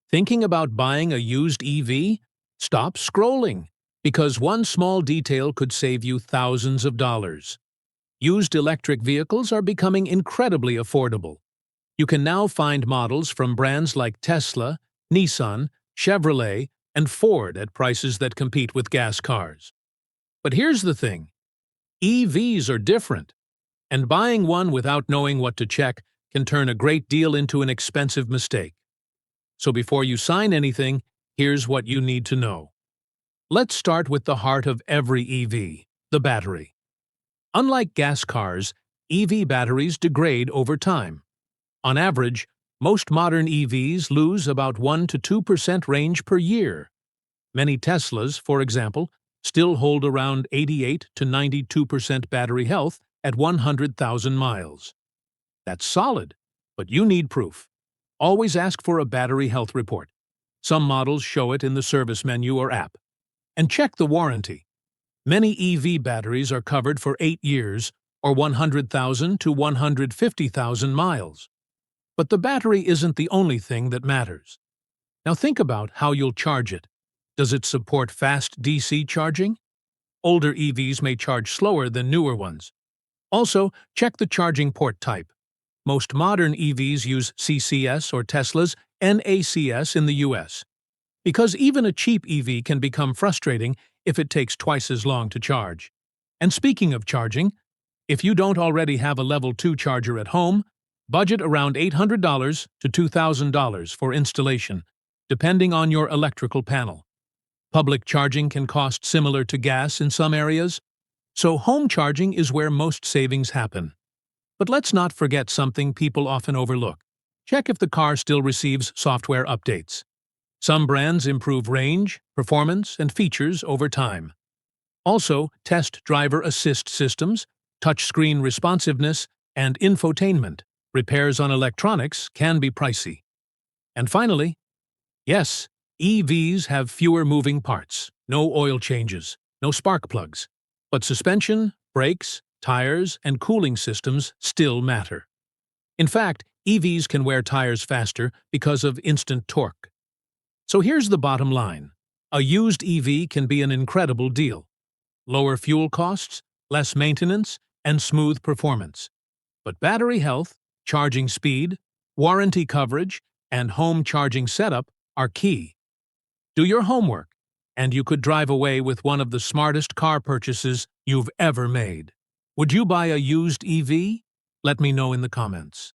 Thinking about buying a used EV? Stop scrolling, because one small detail could save you thousands of dollars. Used electric vehicles are becoming incredibly affordable. You can now find models from brands like Tesla, Nissan, Chevrolet, and Ford at prices that compete with gas cars. But here's the thing. EVs are different, and buying one without knowing what to check can turn a great deal into an expensive mistake. So before you sign anything, here's what you need to know. Let's start with the heart of every EV, the battery. Unlike gas cars, EV batteries degrade over time. On average, most modern EVs lose about 1 to 2% range per year. Many Teslas, for example, still hold around 88 to 92% battery health at 100,000 miles. That's solid, but you need proof. Always ask for a battery health report. Some models show it in the service menu or app. And check the warranty. Many EV batteries are covered for 8 years or 100,000 to 150,000 miles. But the battery isn't the only thing that matters. Now think about how you'll charge it. Does it support fast DC charging? Older EVs may charge slower than newer ones. Also, check the charging port type. Most modern EVs use CCS or Tesla's NACS in the US. Because even a cheap EV can become frustrating if it takes twice as long to charge. And speaking of charging, if you don't already have a Level 2 charger at home, budget around $800 to $2,000 for installation, depending on your electrical panel. Public charging can cost similar to gas in some areas, so home charging is where most savings happen. But let's not forget something people often overlook. Check if the car still receives software updates. Some brands improve range, performance, and features over time. Also, test driver assist systems, touchscreen responsiveness, and infotainment. Repairs on electronics can be pricey. And finally, yes, EVs have fewer moving parts, no oil changes, no spark plugs. But suspension, brakes, tires, and cooling systems still matter. In fact, EVs can wear tires faster because of instant torque. So here's the bottom line. A used EV can be an incredible deal. Lower fuel costs, less maintenance, and smooth performance. But battery health, charging speed, warranty coverage, and home charging setup are key. Do your homework, and you could drive away with one of the smartest car purchases you've ever made. Would you buy a used EV? Let me know in the comments.